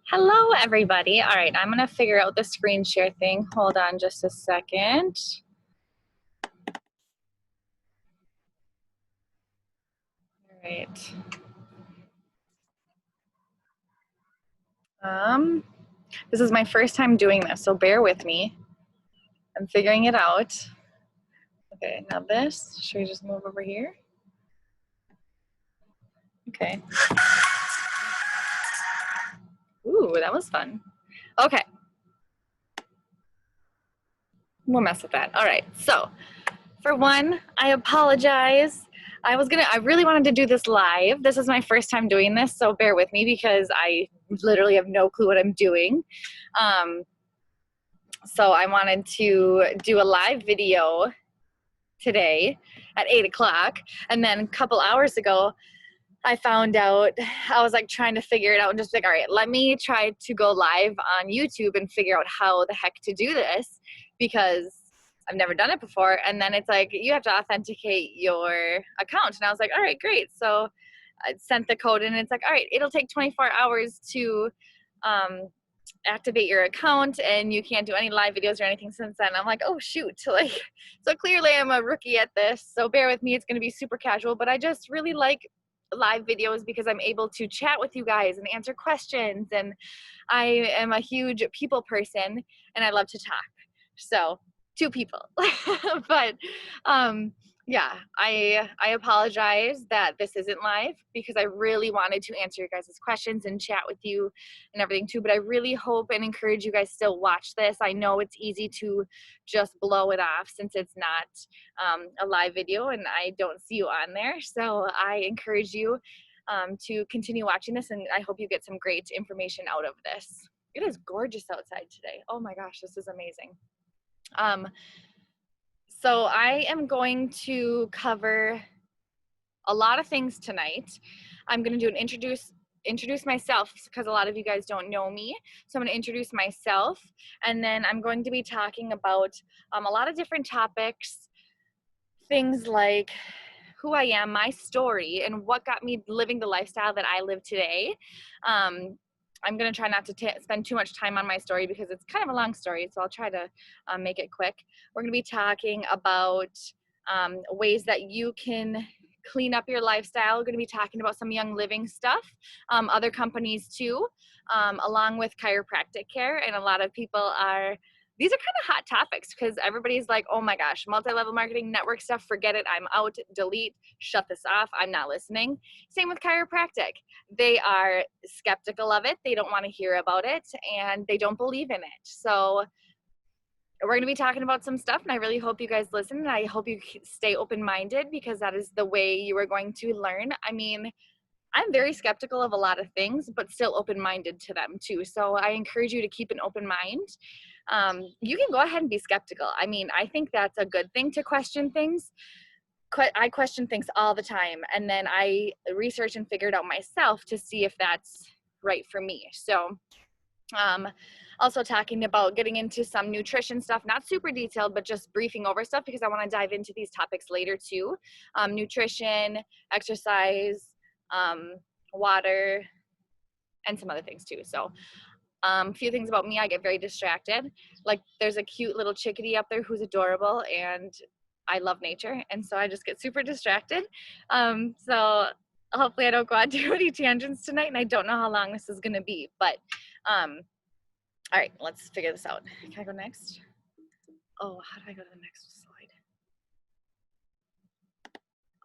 Hello, everybody. All right, I'm going to figure out the screen share thing. Hold on just a second. All right. This is my first time doing this, so bear with me. I'm figuring it out. Okay, now this, should we just move over here? Okay. Ooh, that was fun. Okay. We'll mess with that. All right, so for one, I apologize. I really wanted to do this live. This is my first time doing this, so bear with me because I literally have no clue what I'm doing. So I wanted to do a live video today at 8 o'clock. And then a couple hours ago, I found out, I was like trying to figure it out and just like, all right, let me try to go live on YouTube and figure out how the heck to do this because I've never done it before. And then it's like, you have to authenticate your account. And I was like, all right, great. So I sent the code and it's like, all right, it'll take 24 hours to activate your account and you can't do any live videos or anything since then. I'm like, oh shoot. Like, so clearly I'm a rookie at this. So bear with me. It's going to be super casual, but I just really like live videos because I'm able to chat with you guys and answer questions. And I am a huge people person and I love to talk. So two people, but yeah, I apologize that this isn't live because I really wanted to answer your guys' questions and chat with you and everything too, but I really hope and encourage you guys still watch this. I know it's easy to just blow it off since it's not a live video and I don't see you on there. So I encourage you to continue watching this and I hope you get some great information out of this. It is gorgeous outside today. Oh my gosh, this is amazing. So I am going to cover a lot of things tonight. I'm going to do an introduce myself because a lot of you guys don't know me. So I'm going to introduce myself and then I'm going to be talking about a lot of different topics, things like who I am, my story, and what got me living the lifestyle that I live today. I'm going to try not to spend too much time on my story because it's kind of a long story, so I'll try to make it quick. We're going to be talking about ways that you can clean up your lifestyle. We're going to be talking about some Young Living stuff, other companies too, along with chiropractic care. And a lot of people these are kind of hot topics because everybody's like, oh my gosh, multi-level marketing network stuff, forget it, I'm out, delete, shut this off, I'm not listening. Same with chiropractic. They are skeptical of it, they don't want to hear about it, and they don't believe in it. So we're going to be talking about some stuff, and I really hope you guys listen, and I hope you stay open-minded because that is the way you are going to learn. I mean, I'm very skeptical of a lot of things, but still open-minded to them too. So I encourage you to keep an open mind. You can go ahead and be skeptical. I mean, I think that's a good thing to question things. I question things all the time, and then I research and figure it out myself to see if that's right for me. So also talking about getting into some nutrition stuff, not super detailed, but just briefing over stuff because I want to dive into these topics later too. Nutrition, exercise, water, and some other things too. So a few things about me, I get very distracted. Like there's a cute little chickadee up there who's adorable and I love nature. And so I just get super distracted. So hopefully I don't go on too many tangents tonight and I don't know how long this is going to be, but all right, let's figure this out. Can I go next? Oh, how do I go to the next slide?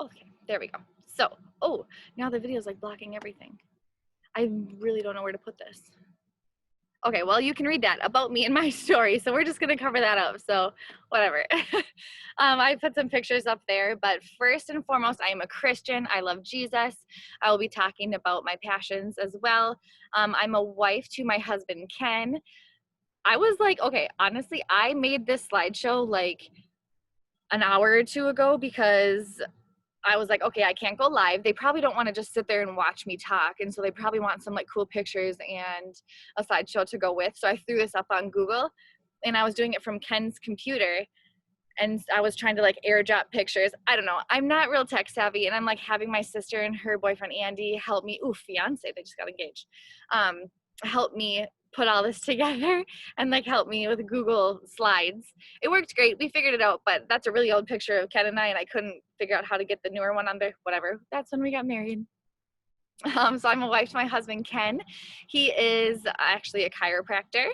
Okay, there we go. So, oh, now the video is like blocking everything. I really don't know where to put this. Okay, well, you can read that about me and my story, so we're just going to cover that up, so whatever. I put some pictures up there, but first and foremost, I am a Christian. I love Jesus. I will be talking about my passions as well. I'm a wife to my husband, Ken. I was like, okay, honestly, I made this slideshow like an hour or two ago because I was like, okay, I can't go live. They probably don't want to just sit there and watch me talk. And so they probably want some like cool pictures and a slideshow to go with. So I threw this up on Google and I was doing it from Ken's computer and I was trying to like airdrop pictures. I don't know. I'm not real tech savvy and I'm like having my sister and her boyfriend, Andy, help me. Ooh, fiance, they just got engaged. help me put all this together and like help me with Google Slides. It worked great. We figured it out, but that's a really old picture of Ken and I couldn't figure out how to get the newer one on there. Whatever. That's when we got married. So I'm a wife to my husband, Ken. He is actually a chiropractor.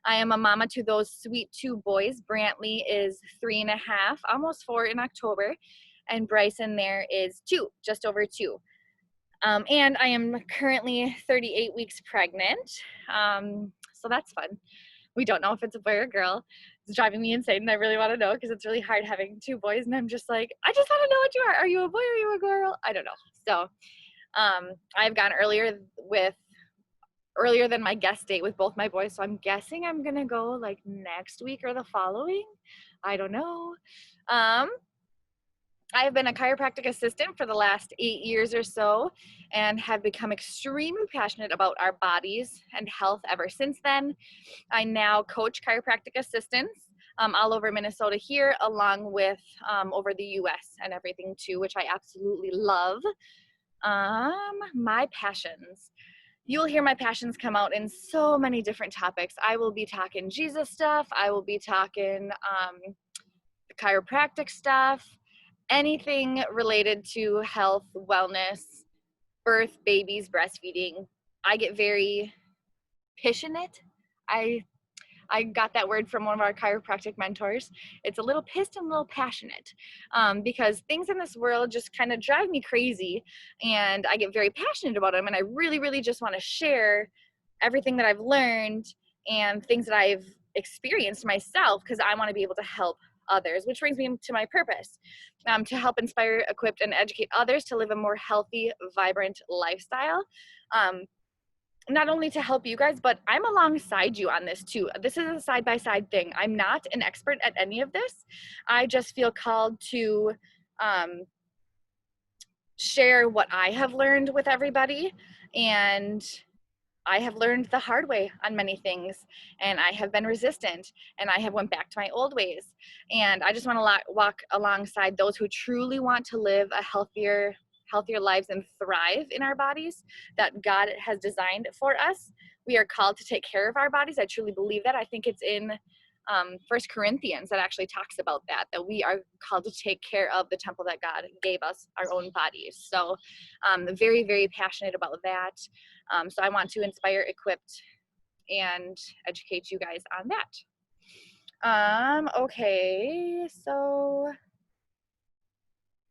I am a mama to those sweet 2 boys. Brantley is 3.5, almost 4 in October, and Bryson there is 2, just over 2. And I am currently 38 weeks pregnant. So that's fun. We don't know if it's a boy or a girl. It's driving me insane, and I really want to know because it's really hard having 2 boys, and I'm just like, I just want to know what you are. Are you a boy or are you a girl? I don't know. So I've gone earlier than my guest date with both my boys, so I'm guessing I'm gonna go like next week or the following. I don't know. I have been a chiropractic assistant for the last 8 years or so and have become extremely passionate about our bodies and health ever since then. I now coach chiropractic assistants all over Minnesota here, along with over the US and everything too, which I absolutely love. My passions. You'll hear my passions come out in so many different topics. I will be talking Jesus stuff. I will be talking chiropractic stuff, anything related to health, wellness, birth, babies, breastfeeding. I get very passionate. I got that word from one of our chiropractic mentors. It's a little pissed and a little passionate because things in this world just kind of drive me crazy, and I get very passionate about them, and I really, really just want to share everything that I've learned and things that I've experienced myself because I want to be able to help others, which brings me to my purpose, to help inspire, equip, and educate others to live a more healthy, vibrant lifestyle. Not only to help you guys, but I'm alongside you on this too. This is a side-by-side thing. I'm not an expert at any of this. I just feel called to share what I have learned with everybody, and I have learned the hard way on many things, and I have been resistant, and I have went back to my old ways. And I just want to walk alongside those who truly want to live a healthier lives and thrive in our bodies that God has designed for us. We are called to take care of our bodies. I truly believe that. I think it's in 1 Corinthians that actually talks about that we are called to take care of the temple that God gave us, our own bodies. So very, very passionate about that. So I want to inspire, equip, and educate you guys on that. Okay, so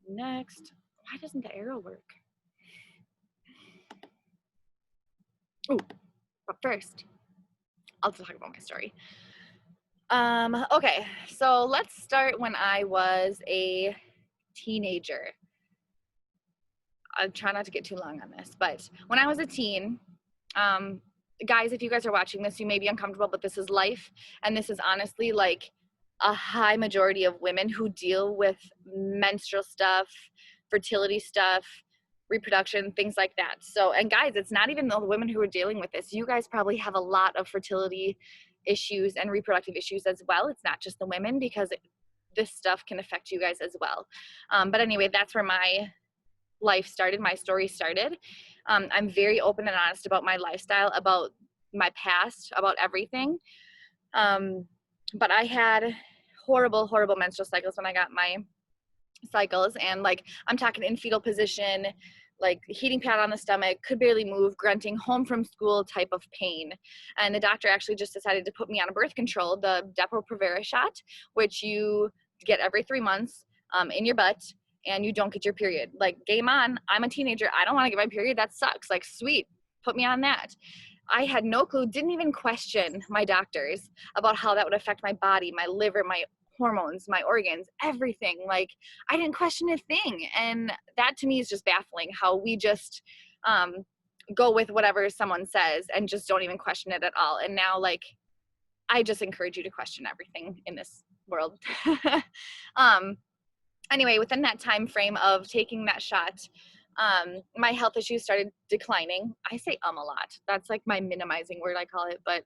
next, why doesn't the arrow work? Oh, but first, I'll talk about my story. Okay, so let's start when I was a teenager. I'll try not to get too long on this, but when I was a teen, guys, if you guys are watching this, you may be uncomfortable, but this is life, and this is honestly like a high majority of women who deal with menstrual stuff, fertility stuff, reproduction, things like that. So, and guys, it's not even the women who are dealing with this. You guys probably have a lot of fertility issues and reproductive issues as well. It's not just the women, because this stuff can affect you guys as well. But anyway, that's where my life started, my story started. I'm very open and honest about my lifestyle, about my past, about everything. But I had horrible menstrual cycles when I got my cycles, and like I'm talking in fetal position, like heating pad on the stomach, could barely move, grunting, home from school type of pain. And the doctor actually just decided to put me on a birth control, the Depo-Provera shot, which you get every 3 months in your butt, and you don't get your period. Like, game on. I'm a teenager. I don't want to get my period. That sucks. Like, sweet. Put me on that. I had no clue, didn't even question my doctors about how that would affect my body, my liver, my hormones, my organs, everything. Like, I didn't question a thing. And that to me is just baffling, how we just go with whatever someone says and just don't even question it at all. And now, like, I just encourage you to question everything in this world. Anyway, within that time frame of taking that shot, my health issues started declining. I say a lot. That's like my minimizing word, I call it, but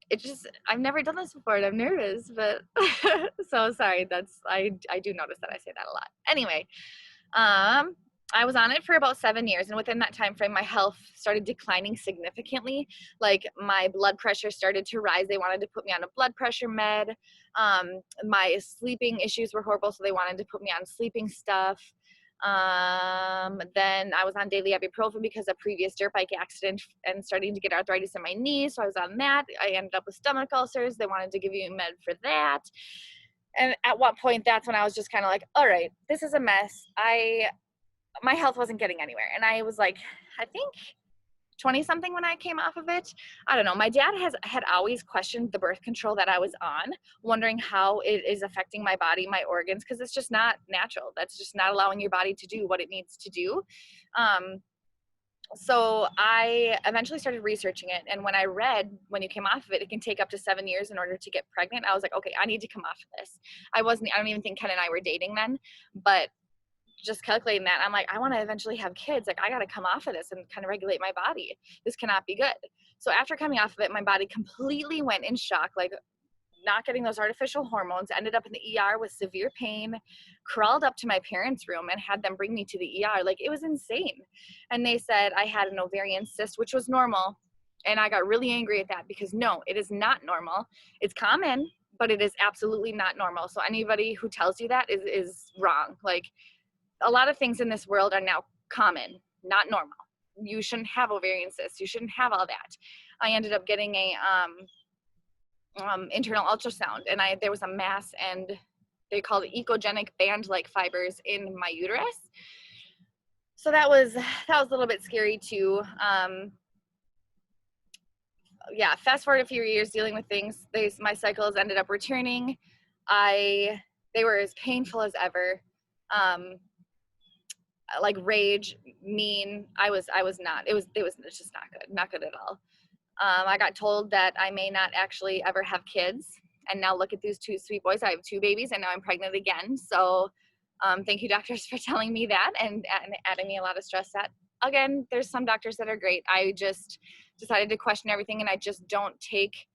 it just, I've never done this before and I'm nervous, but so sorry. I do notice that I say that a lot. Anyway, I was on it for about 7 years, and within that time frame, my health started declining significantly. Like my blood pressure started to rise. They wanted to put me on a blood pressure med. My sleeping issues were horrible, so they wanted to put me on sleeping stuff. Then I was on daily ibuprofen because of a previous dirt bike accident and starting to get arthritis in my knees. So I was on that. I ended up with stomach ulcers. They wanted to give you a med for that. And at one point, that's when I was just kind of like, all right, this is a mess. My health wasn't getting anywhere. And I was like, I think 20 something when I came off of it. I don't know. My dad had always questioned the birth control that I was on, wondering how it is affecting my body, my organs, because it's just not natural. That's just not allowing your body to do what it needs to do. So I eventually started researching it. And when I read, when you came off of it, it can take up to 7 years in order to get pregnant. I was like, okay, I need to come off of this. I don't even think Ken and I were dating then, but just calculating that, I'm like, I want to eventually have kids. Like, I got to come off of this and kind of regulate my body. This cannot be good. So after coming off of it, my body completely went in shock, like not getting those artificial hormones, ended up in the ER with severe pain, crawled up to my parents' room and had them bring me to the ER. Like, it was insane. And they said I had an ovarian cyst, which was normal. And I got really angry at that because no, it is not normal. It's common, but it is absolutely not normal. So anybody who tells you that is wrong. Like, a lot of things in this world are now common, not normal. You shouldn't have ovarian cysts. You shouldn't have all that. I ended up getting a internal ultrasound, and there was a mass, and they called it echogenic band-like fibers in my uterus. So that was a little bit scary too. Yeah, fast forward a few years dealing with things. My cycles ended up returning. They were as painful as ever. Like rage, mean. I was not. It was just not good at all. I got told that I may not actually ever have kids, and now look at these two sweet boys. I have 2 babies, and now I'm pregnant again. So, thank you, doctors, for telling me that and adding me a lot of stress. That again, there's some doctors that are great. I just decided to question everything, and I just don't take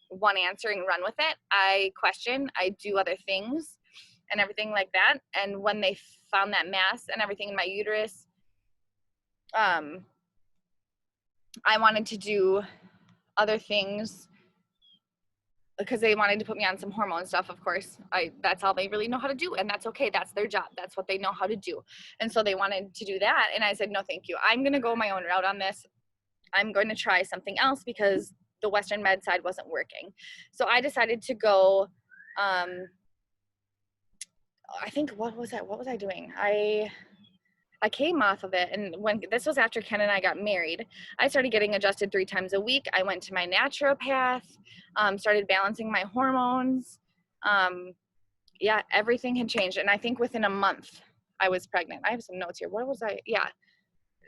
one answer and run with it. I question. I do other things and everything like that. And when they found that mass and everything in my uterus, I wanted to do other things because they wanted to put me on some hormone stuff. Of course, that's all they really know how to do, and that's okay. That's their job. That's what they know how to do. And so they wanted to do that, and I said, no, thank you. I'm going to go my own route on this. I'm going to try something else because the Western med side wasn't working. So I decided to go, I think, what was I doing? I came off of it, and when this was after Ken and I got married, I started getting adjusted 3 times a week. I went to my naturopath, started balancing my hormones. Yeah, everything had changed, and I think within a month I was pregnant. I have some notes here. What was I? Yeah.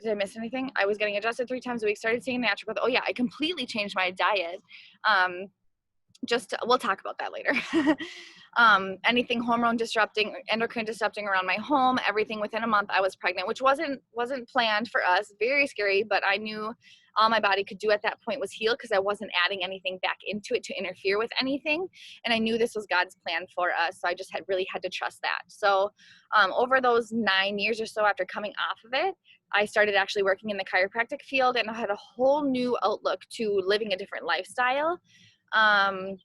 Did I miss anything? I was getting adjusted 3 times a week, started seeing naturopath. Oh yeah, I completely changed my diet. We'll talk about that later. Anything hormone disrupting, endocrine disrupting around my home, everything within a month I was pregnant, which wasn't planned for us. Very scary, but I knew all my body could do at that point was heal because I wasn't adding anything back into it to interfere with anything. And I knew this was God's plan for us. So I just really had to trust that. So over those 9 years or so after coming off of it, I started actually working in the chiropractic field, and I had a whole new outlook to living a different lifestyle. I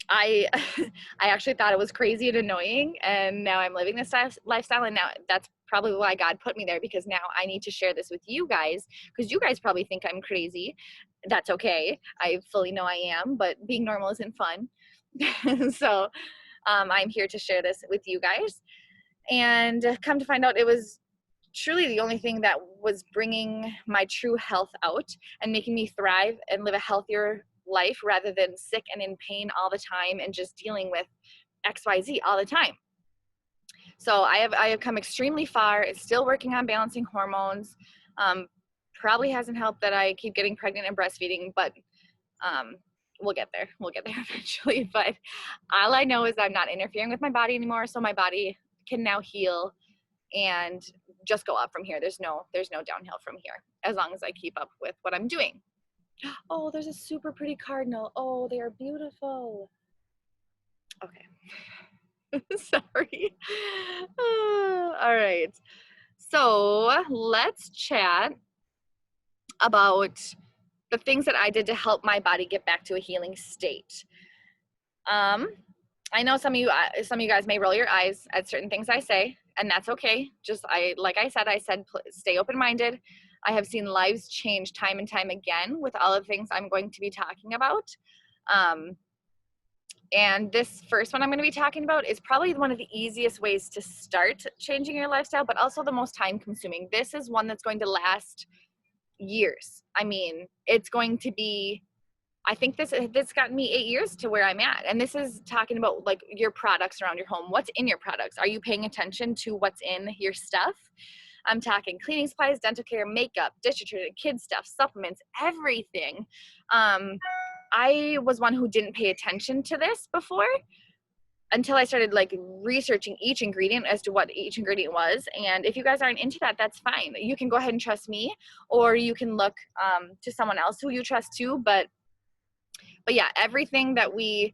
I actually thought it was crazy and annoying, and now I'm living this lifestyle, and now that's probably why God put me there, because now I need to share this with you guys, because you guys probably think I'm crazy. That's okay. I fully know I am, but being normal isn't fun. So I'm here to share this with you guys, and come to find out, it was truly the only thing that was bringing my true health out and making me thrive and live a healthier life rather than sick and in pain all the time and just dealing with XYZ all the time. So I have come extremely far. It's still working on balancing hormones. Probably hasn't helped that I keep getting pregnant and breastfeeding, but we'll get there. We'll get there eventually. But all I know is I'm not interfering with my body anymore, so my body can now heal and just go up from here. There's no downhill from here, as long as I keep up with what I'm doing. Oh, there's a super pretty cardinal. Oh, they are beautiful. Okay. Sorry. All right. So let's chat about the things that I did to help my body get back to a healing state. I know some of you guys may roll your eyes at certain things I say, and that's okay. Like I said, stay open-minded. I have seen lives change time and time again with all of the things I'm going to be talking about. And this first one I'm going to be talking about is probably one of the easiest ways to start changing your lifestyle, but also the most time consuming. This is one that's going to last years. I mean, it's going to be, I think this gotten me 8 years to where I'm at. And this is talking about like your products around your home. What's in your products? Are you paying attention to what's in your stuff? I'm talking cleaning supplies, dental care, makeup, dish detergent, kids stuff, supplements, everything. I was one who didn't pay attention to this before until I started like researching each ingredient as to what each ingredient was. And if you guys aren't into that, that's fine. You can go ahead and trust me, or you can look to someone else who you trust too. But yeah, everything that we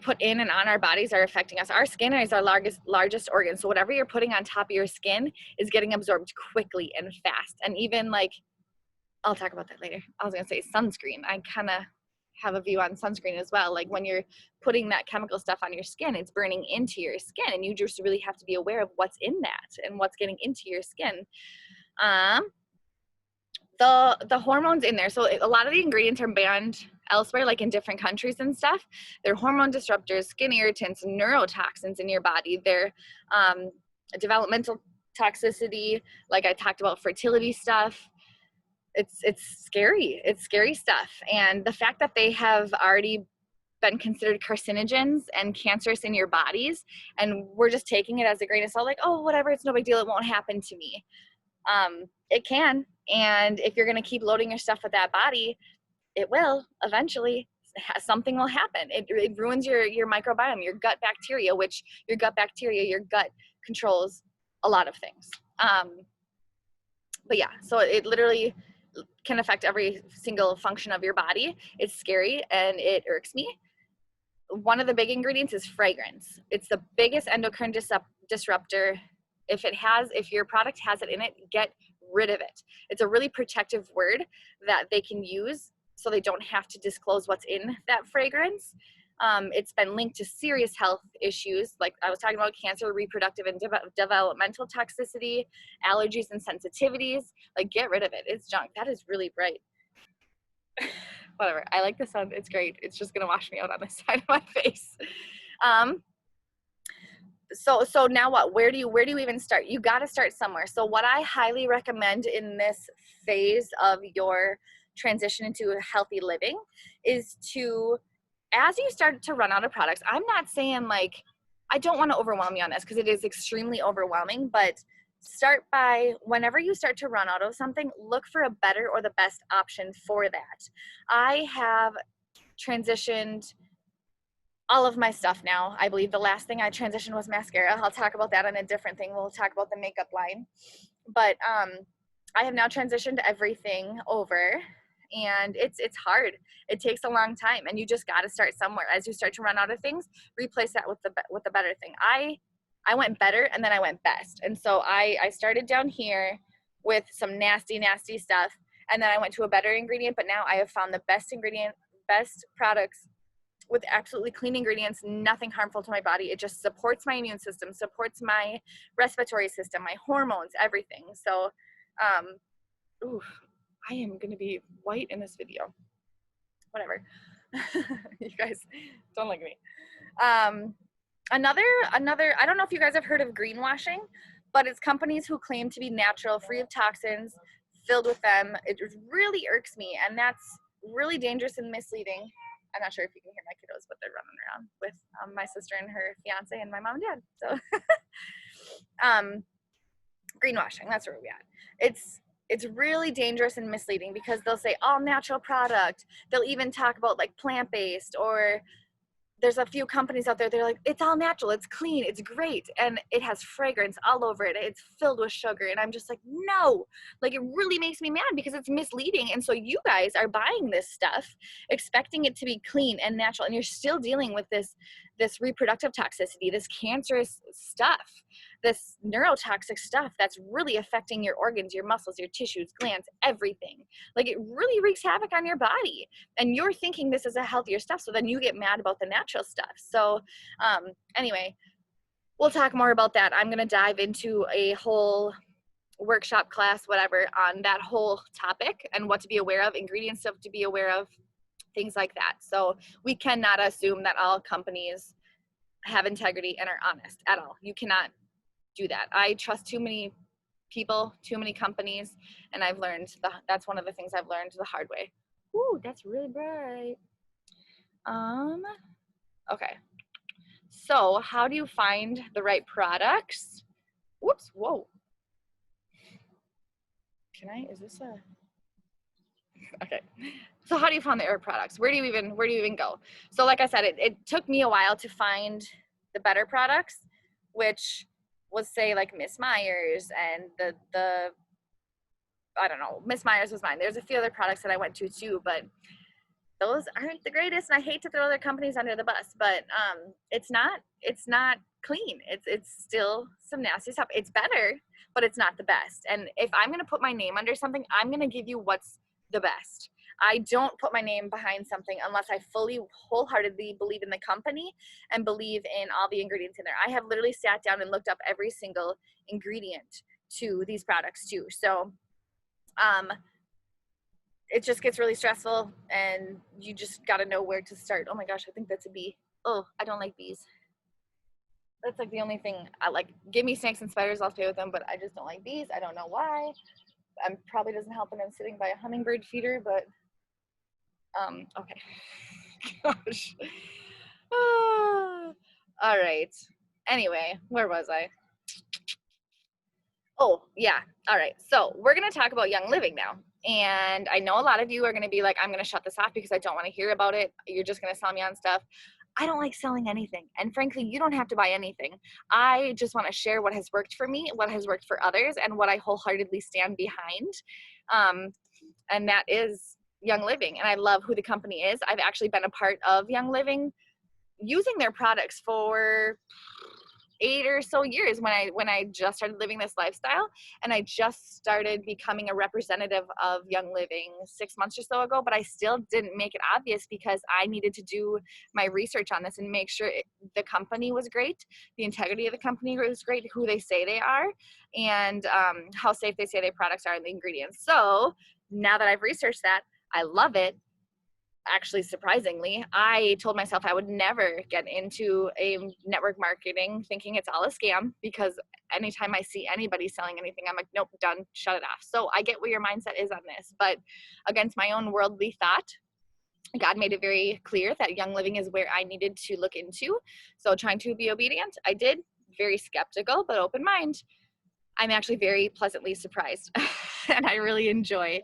put in and on our bodies are affecting us. Our skin is our largest organ. So whatever you're putting on top of your skin is getting absorbed quickly and fast. And even like, I'll talk about that later. I was going to say sunscreen. I kind of have a view on sunscreen as well. Like when you're putting that chemical stuff on your skin, it's burning into your skin, and you just really have to be aware of what's in that and what's getting into your skin. The hormones in there. So a lot of the ingredients are banned elsewhere, like in different countries and stuff. They're hormone disruptors, skin irritants, neurotoxins in your body. They're developmental toxicity, like I talked about, fertility stuff. It's scary. It's scary stuff. And the fact that they have already been considered carcinogens and cancerous in your bodies, and we're just taking it as a grain of salt, like, oh, whatever, it's no big deal, it won't happen to me. It can. And if you're going to keep loading your stuff with that body, it will eventually. Something will happen. It ruins your microbiome, your gut bacteria, which your gut controls a lot of things. But yeah, so it literally can affect every single function of your body. It's scary and it irks me. One of the big ingredients is fragrance. It's the biggest endocrine disruptor. If your product has it in it, get rid of it. It's a really protective word that they can use so they don't have to disclose what's in that fragrance. It's been linked to serious health issues, like I was talking about, cancer, reproductive and developmental toxicity, allergies and sensitivities. Like, get rid of it. It's junk. That is really bright. Whatever. I like the sun. It's great. It's just gonna wash me out on the side of my face. So now what? Where do you even start? You got to start somewhere. So what I highly recommend in this phase of your transition into healthy living is to, as you start to run out of products, I'm not saying like, I don't want to overwhelm you on this because it is extremely overwhelming, but start by, whenever you start to run out of something, look for a better or the best option for that. I have transitioned all of my stuff now. I believe the last thing I transitioned was mascara. I'll talk about that on a different thing. We'll talk about the makeup line. But I have now transitioned everything over, and it's hard. It takes a long time, and you just got to start somewhere. As you start to run out of things, replace that with the better thing. I went better, and then I went best. And so I started down here with some nasty stuff, and then I went to a better ingredient, but now I have found the best ingredient, best products with absolutely clean ingredients, nothing harmful to my body. It just supports my immune system, supports my respiratory system, my hormones, everything. So, I am going to be white in this video. Whatever. You guys, don't look at me. Another, I don't know if you guys have heard of greenwashing, but it's companies who claim to be natural, free of toxins, filled with them. It really irks me, and that's really dangerous and misleading. I'm not sure if you can hear my kiddos, but they're running around with my sister and her fiance and my mom and dad. So greenwashing, that's where we're at. It's really dangerous and misleading because they'll say all natural product. They'll even talk about like plant-based, or there's a few companies out there, they're like, it's all natural, it's clean, it's great, and it has fragrance all over it, it's filled with sugar. And I'm just like, no, like, it really makes me mad because it's misleading. And so you guys are buying this stuff expecting it to be clean and natural, and you're still dealing with this this reproductive toxicity, this cancerous stuff, this neurotoxic stuff that's really affecting your organs, your muscles, your tissues, glands, everything. Like, it really wreaks havoc on your body. And you're thinking this is a healthier stuff, so then you get mad about the natural stuff. So anyway, we'll talk more about that. I'm going to dive into a whole workshop, class, whatever, on that whole topic and what to be aware of, ingredients to be aware of, things like that. So we cannot assume that all companies have integrity and are honest at all. You cannot do that. I trust too many people, too many companies, and I've learned that's one of the things I've learned the hard way. Ooh, that's really bright. Okay. So how do you find the right products? Whoops, whoa. Is this a, okay. So how do you find the herb products? Where do you even go? So like I said, it took me a while to find the better products, which was, say, like Miss Myers, and the I don't know, Miss Myers was mine. There's a few other products that I went to too, but those aren't the greatest, and I hate to throw other companies under the bus, but it's not clean. It's still some nasty stuff. It's better, but it's not the best. And if I'm going to put my name under something, I'm going to give you what's the best. I don't put my name behind something unless I fully, wholeheartedly believe in the company and believe in all the ingredients in there. I have literally sat down and looked up every single ingredient to these products too. So it just gets really stressful, and you just got to know where to start. Oh my gosh, I think that's a bee. Oh, I don't like bees. That's like the only thing I like. Give me snakes and spiders, I'll stay with them, but I just don't like bees. I don't know why. Probably doesn't help when I'm sitting by a hummingbird feeder, but okay. Gosh. All right. Anyway, where was I? Oh, yeah. All right. So we're going to talk about Young Living now. And I know a lot of you are going to be like, I'm going to shut this off because I don't want to hear about it. You're just going to sell me on stuff. I don't like selling anything. And frankly, you don't have to buy anything. I just want to share what has worked for me, what has worked for others, and what I wholeheartedly stand behind. And that is Young Living. And I love who the company is. I've actually been a part of Young Living, using their products for 8 or so years when I just started living this lifestyle, and I just started becoming a representative of Young Living 6 months or so ago, but I still didn't make it obvious because I needed to do my research on this and make sure the company was great, the integrity of the company was great, who they say they are, and how safe they say their products are and the ingredients. So now that I've researched that, I love it. Actually, surprisingly, I told myself I would never get into a network marketing thinking it's all a scam, because anytime I see anybody selling anything, I'm like, nope, done, shut it off. So I get where your mindset is on this, but against my own worldly thought, God made it very clear that Young Living is where I needed to look into. So trying to be obedient, I did. Very skeptical, but open mind. I'm actually very pleasantly surprised and I really enjoy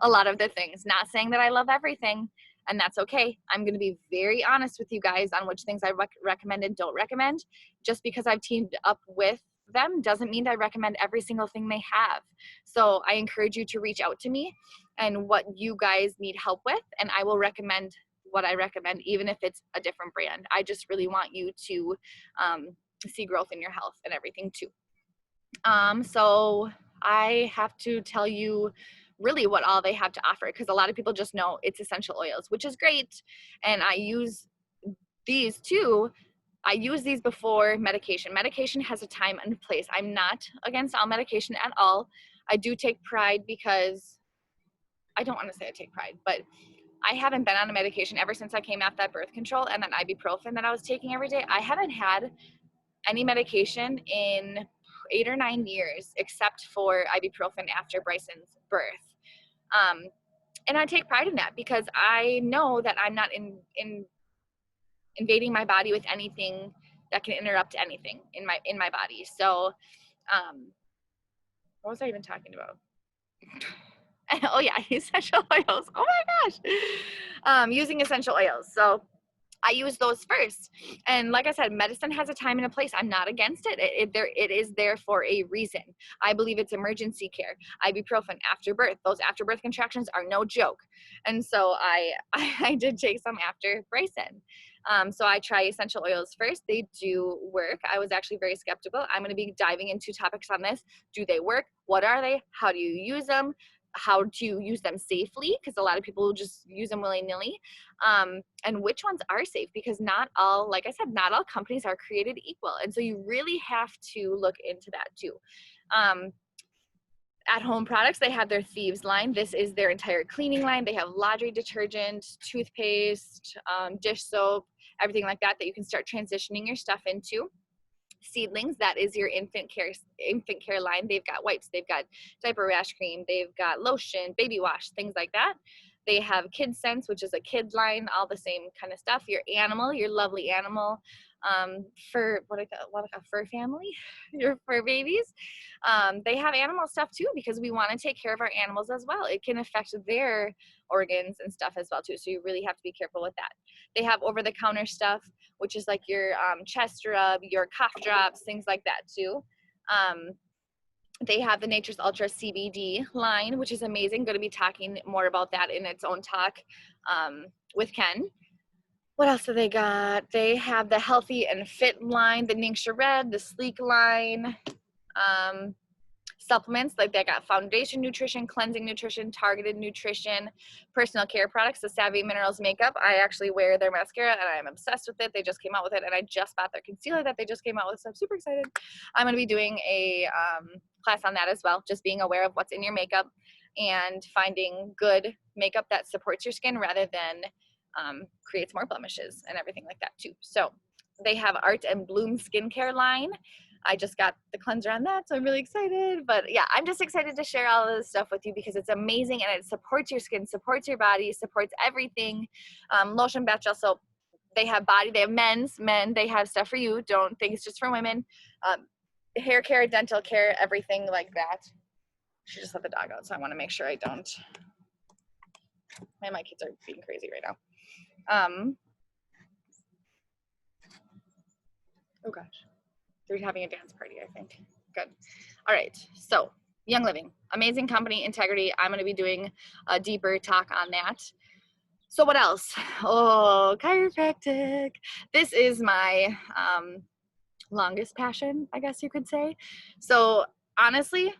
a lot of the things. Not saying that I love everything, and that's okay. I'm going to be very honest with you guys on which things I recommend and don't recommend. Just because I've teamed up with them doesn't mean I recommend every single thing they have. So I encourage you to reach out to me and what you guys need help with, and I will recommend what I recommend, even if it's a different brand. I just really want you to see growth in your health and everything too. So I have to tell you really what all they have to offer, because a lot of people just know it's essential oils, which is great. And I use these too. I use these before medication. Medication has a time and place. I'm not against all medication at all. I do take pride because, I don't want to say I take pride, but I haven't been on a medication ever since I came off that birth control and that ibuprofen that I was taking every day. I haven't had any medication in 8 or 9 years, except for ibuprofen after Bryson's birth. And I take pride in that because I know that I'm not invading my body with anything that can interrupt anything in my body. So, what was I even talking about? Oh yeah, essential oils. Oh my gosh. Using essential oils. So I use those first. And like I said, medicine has a time and a place. I'm not against it. It is there for a reason. I believe it's emergency care. Ibuprofen after birth. Those after birth contractions are no joke. And so I did take some after Bryson. So I try essential oils first. They do work. I was actually very skeptical. I'm going to be diving into topics on this. Do they work? What are they? How do you use them? How do you use them safely? Because a lot of people just use them willy-nilly. And which ones are safe? Because not all, like I said, not all companies are created equal. And so you really have to look into that too. At home products, they have their Thieves line. This is their entire cleaning line. They have laundry detergent, toothpaste, dish soap, everything like that you can start transitioning your stuff into. Seedlings, that is your infant care line. They've got wipes, they've got diaper rash cream, they've got lotion, baby wash, things like that. They have Kids Sense, which is a kid line, all the same kind of stuff. Your animal, your lovely animal, for what a fur family, your fur babies. They have animal stuff too, because we want to take care of our animals as well. It can affect their organs and stuff as well too. So you really have to be careful with that. They have over-the-counter stuff, which is like your chest rub, your cough drops, things like that too. They have the Nature's Ultra CBD line, which is amazing. Going to be talking more about that in its own talk with Ken. What else do they got? They have the Healthy and Fit line, the Ningxia Red, the Sleek line. Supplements, like they got foundation nutrition, cleansing nutrition, targeted nutrition, personal care products, the Savvy Minerals makeup. I actually wear their mascara and I'm obsessed with it. They just came out with it, and I just bought their concealer that they just came out with, so I'm super excited. I'm going to be doing a class on that as well, just being aware of what's in your makeup and finding good makeup that supports your skin rather than creates more blemishes and everything like that too. So they have Art and Bloom skincare line. I just got the cleanser on that, so I'm really excited. But yeah, I'm just excited to share all of this stuff with you because it's amazing and it supports your skin, supports your body, supports everything. Lotion, bath gel soap. They have body, they have men, they have stuff for you. Don't think it's just for women. Hair care, dental care, everything like that. She just let the dog out, so I want to make sure I don't. Man, my kids are being crazy right now. Oh gosh. They're having a dance party, I think. Good. All right. So, Young Living, amazing company, integrity. I'm going to be doing a deeper talk on that. So, what else? Oh, chiropractic. This is my longest passion, I guess you could say. So, honestly,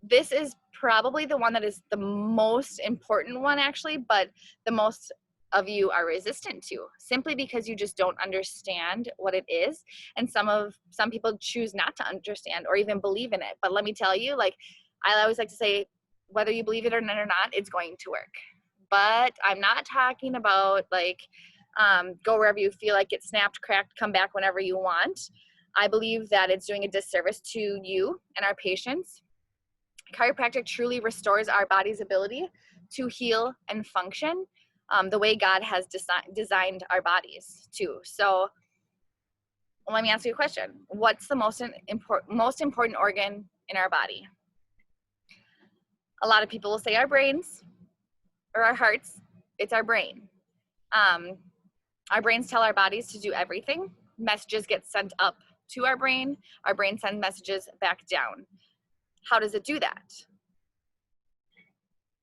this is probably the one that is the most important one, actually, but the most of you are resistant to, simply because you just don't understand what it is. And some people choose not to understand or even believe in it. But let me tell you, like I always like to say, whether you believe it or not, it's going to work. But I'm not talking about like go wherever you feel like, get snapped, cracked, come back whenever you want. I believe that it's doing a disservice to you and our patients. Chiropractic truly restores our body's ability to heal and function the way God has designed our bodies to. So let me ask you a question. What's the most important organ in our body? A lot of people will say our brains or our hearts. It's our brain. Our brains tell our bodies to do everything. Messages get sent up to our brain sends messages back down. How does it do that?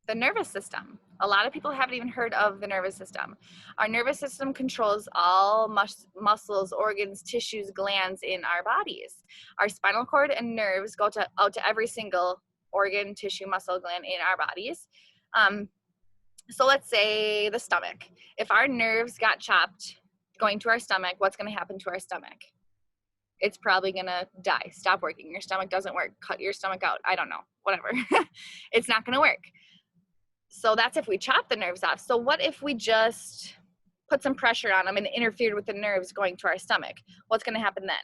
The nervous system. A lot of people haven't even heard of the nervous system. Our nervous system controls all muscles, organs, tissues, glands in our bodies. Our spinal cord and nerves go out to every single organ, tissue, muscle, gland in our bodies. So let's say the stomach. If our nerves got chopped going to our stomach, what's going to happen to our stomach? It's probably going to die, stop working. Your stomach doesn't work. Cut your stomach out. I don't know, whatever. It's not going to work. So that's if we chop the nerves off. So what if we just put some pressure on them and interfered with the nerves going to our stomach? What's going to happen then?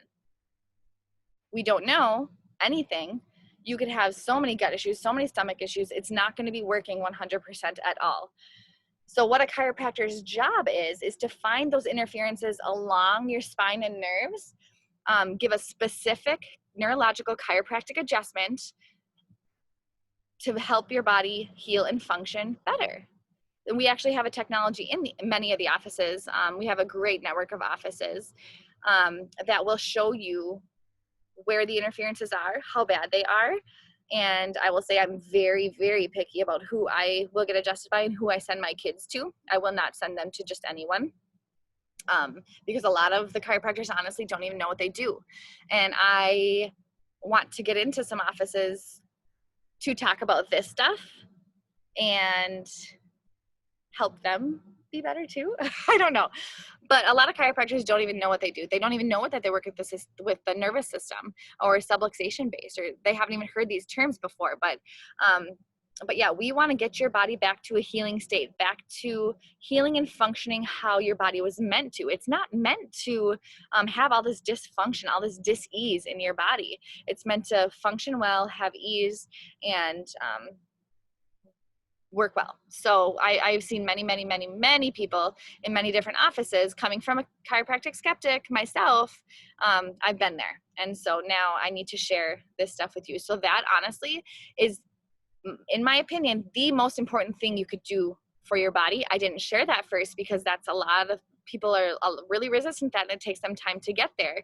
We don't know anything. You could have so many gut issues, so many stomach issues. It's not going to be working 100% at all. So what a chiropractor's job is to find those interferences along your spine and nerves, give a specific neurological chiropractic adjustment to help your body heal and function better. And we actually have a technology in many of the offices. We have a great network of offices that will show you where the interferences are, how bad they are. And I will say I'm very, very picky about who I will get adjusted by and who I send my kids to. I will not send them to just anyone. because a lot of the chiropractors honestly don't even know what they do. And I want to get into some offices to talk about this stuff and help them be better too. I don't know. But a lot of chiropractors don't even know what they do. They don't even know that they work with the nervous system or subluxation base, or they haven't even heard these terms before. But yeah, we want to get your body back to a healing state, back to healing and functioning how your body was meant to. It's not meant to have all this dysfunction, all this dis-ease in your body. It's meant to function well, have ease, and work well. So I've seen many people in many different offices. Coming from a chiropractic skeptic myself, I've been there. And so now I need to share this stuff with you. So that honestly is, in my opinion, the most important thing you could do for your body. I didn't share that first because that's a lot of people are really resistant to that, and it takes them time to get there.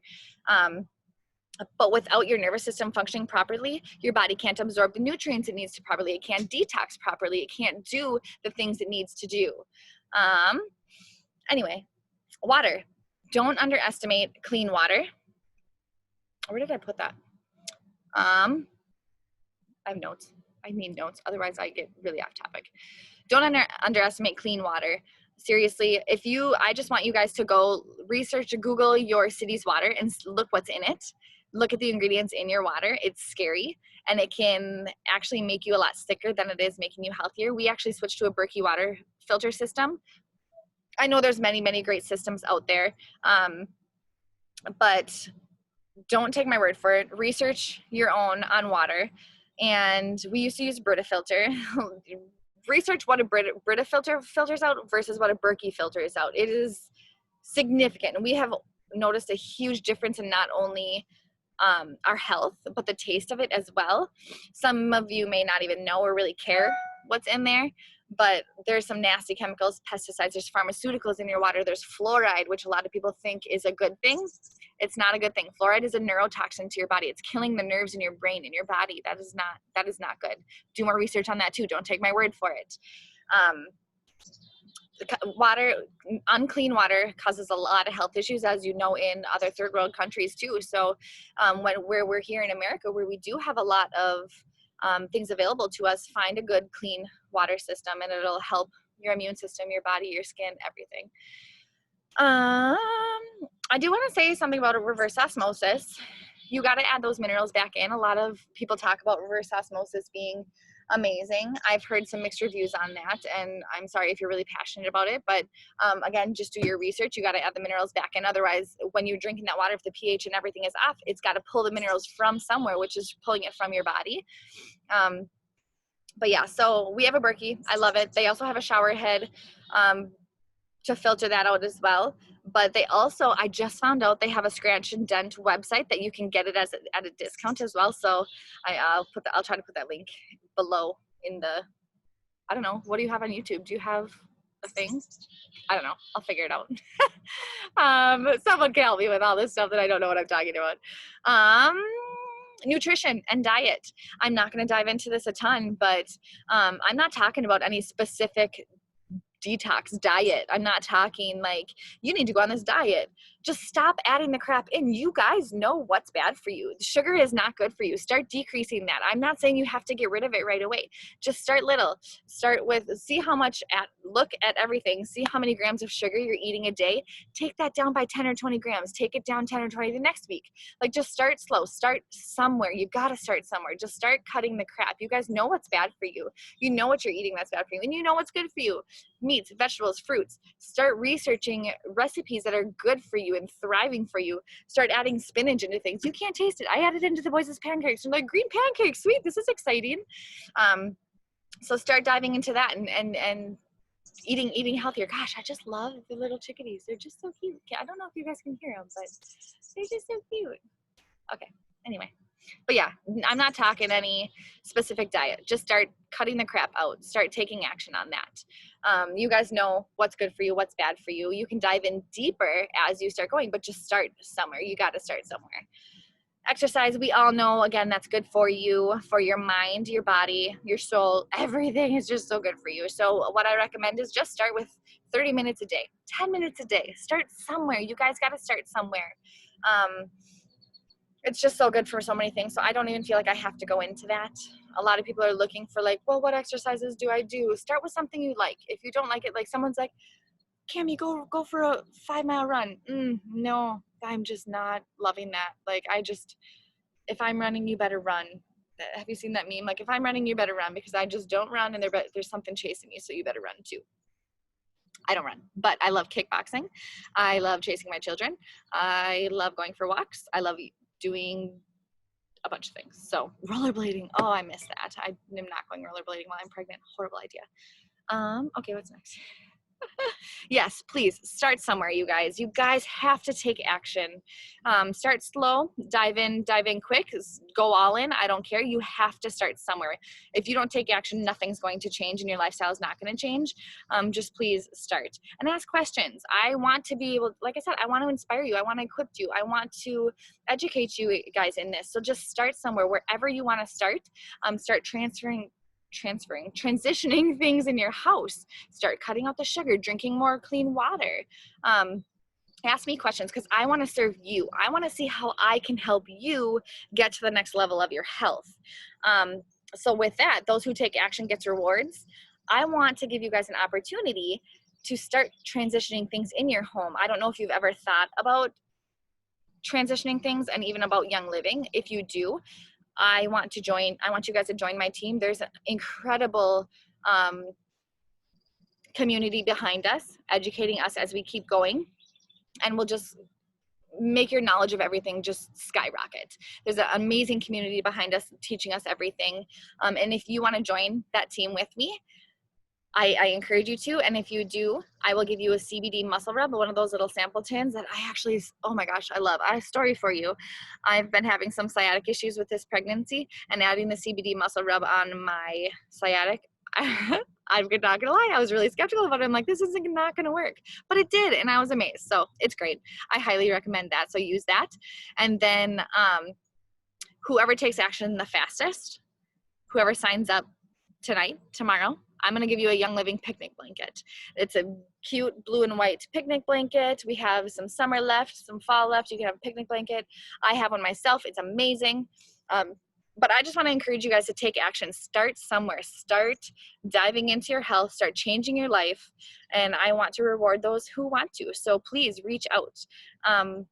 But without your nervous system functioning properly, your body can't absorb the nutrients it needs to properly. It can't detox properly. It can't do the things it needs to do. Anyway, water. Don't underestimate clean water. Where did I put that? I have notes. I need notes. Otherwise, I get really off topic. Don't underestimate clean water. Seriously, I just want you guys to go research or Google your city's water and look what's in it. Look at the ingredients in your water. It's scary, and it can actually make you a lot sicker than it is making you healthier. We actually switched to a Berkey water filter system. I know there's many great systems out there, but don't take my word for it. Research your own on water. And we used to use Brita filter. Research what a Brita filter filters out versus what a Berkey filters out. It is significant. And we have noticed a huge difference in not only our health, but the taste of it as well. Some of you may not even know or really care what's in there, but there's some nasty chemicals, pesticides, there's pharmaceuticals in your water. There's fluoride, which a lot of people think is a good thing. It's not a good thing. Fluoride is a neurotoxin to your body. It's killing the nerves in your brain, in your body. That is not good. Do more research on that too. Don't take my word for it. Unclean water causes a lot of health issues, as you know, in other third world countries too. So where we're here in America, where we do have a lot of things available to us, find a good clean water system, and it'll help your immune system, your body, your skin, everything. I do want to say something about a reverse osmosis. You got to add those minerals back in. A lot of people talk about reverse osmosis being amazing. I've heard some mixed reviews on that, and I'm sorry if you're really passionate about it, but again, just do your research. You got to add the minerals back in. Otherwise, when you're drinking that water, if the pH and everything is off, it's got to pull the minerals from somewhere, which is pulling it from your body. But yeah, so we have a Berkey. I love it. They also have a shower head to filter that out as well. But they also, I just found out they have a scratch and dent website that you can get it at a discount as well. So I'll try to put that link below in the, I don't know, what do you have on YouTube? Do you have a thing? I don't know. I'll figure it out. Someone can help me with all this stuff that I don't know what I'm talking about. Nutrition and diet. I'm not going to dive into this a ton, but I'm not talking about any specific detox diet. I'm not talking like you need to go on this diet. Just stop adding the crap in. You guys know what's bad for you. Sugar is not good for you. Start decreasing that. I'm not saying you have to get rid of it right away. Just start little. Start with, look at everything. See how many grams of sugar you're eating a day. Take that down by 10 or 20 grams. Take it down 10 or 20 the next week. Like, just start slow. Start somewhere. You got to start somewhere. Just start cutting the crap. You guys know what's bad for you. You know what you're eating that's bad for you. And you know what's good for you. Meats, vegetables, fruits. Start researching recipes that are good for you and thriving for you. Start adding spinach into things. You can't taste it. I added into the boys' pancakes. I'm like, green pancakes, sweet, this is exciting. So start diving into that and eating healthier. Gosh, I just love the little chickadees. They're just so cute. I don't know if you guys can hear them, but they're just so cute. Okay, anyway. But yeah, I'm not talking any specific diet. Just start cutting the crap out. Start taking action on that. You guys know what's good for you, what's bad for you. You can dive in deeper as you start going, but just start somewhere. You got to start somewhere. Exercise, we all know, again, that's good for you, for your mind, your body, your soul. Everything is just so good for you. So what I recommend is just start with 30 minutes a day, 10 minutes a day. Start somewhere. You guys got to start somewhere. It's just so good for so many things. So I don't even feel like I have to go into that. A lot of people are looking for like, well, what exercises do I do? Start with something you like. If you don't like it, like someone's like, Cami, go for a 5-mile run. No, I'm just not loving that. Like, if I'm running, you better run. Have you seen that meme? Like, if I'm running, you better run, because I just don't run, and there's something chasing me, so you better run too. I don't run, but I love kickboxing. I love chasing my children. I love going for walks. I love doing a bunch of things. So rollerblading, oh, I miss that. I am not going rollerblading while I'm pregnant. Horrible idea. Okay, what's next? Yes, please start somewhere, you guys. You guys have to take action. Start slow, dive in quick, go all in. I don't care. You have to start somewhere. If you don't take action, nothing's going to change and your lifestyle is not going to change. Just please start and ask questions. I want to be able, like I said, I want to inspire you. I want to equip you. I want to educate you guys in this. So just start somewhere, wherever you want to start. Start transitioning things in your house. Start cutting out the sugar, drinking more clean water. Ask me questions, because I want to serve you. I want to see how I can help you get to the next level of your health. So with that, those who take action gets rewards. I want to give you guys an opportunity to start transitioning things in your home. I don't know if you've ever thought about transitioning things and even about Young Living. If you do, I want you guys to join my team. There's an incredible community behind us, educating us as we keep going, and we'll just make your knowledge of everything just skyrocket. There's an amazing community behind us, teaching us everything. And if you want to join that team with me, I encourage you to. And if you do, I will give you a CBD muscle rub, one of those little sample tins that I actually, oh my gosh, I love. I have a story for you. I've been having some sciatic issues with this pregnancy, and adding the CBD muscle rub on my sciatic, I'm not gonna lie, I was really skeptical about it. I'm like, this is not gonna work, but it did, and I was amazed. So it's great. I highly recommend that. So use that. And then whoever takes action the fastest, whoever signs up tonight, tomorrow, I'm going to give you a Young Living picnic blanket. It's a cute blue and white picnic blanket. We have some summer left, some fall left. You can have a picnic blanket. I have one myself. It's amazing. But I just want to encourage you guys to take action. Start somewhere. Start diving into your health. Start changing your life. And I want to reward those who want to. So please reach out. I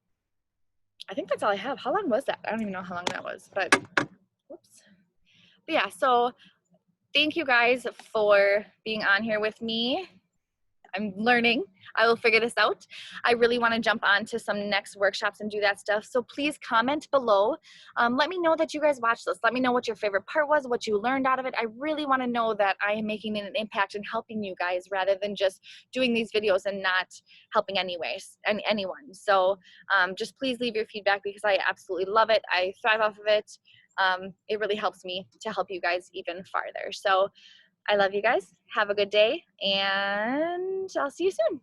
think that's all I have. How long was that? I don't even know how long that was. But whoops. But yeah, so thank you guys for being on here with me. I'm learning. I will figure this out. I really want to jump on to some next workshops and do that stuff. So please comment below. Let me know that you guys watched this. Let me know what your favorite part was, what you learned out of it. I really want to know that I am making an impact and helping you guys, rather than just doing these videos and not helping anyone. So just please leave your feedback, because I absolutely love it. I thrive off of it. It really helps me to help you guys even farther. So I love you guys. Have a good day, and I'll see you soon.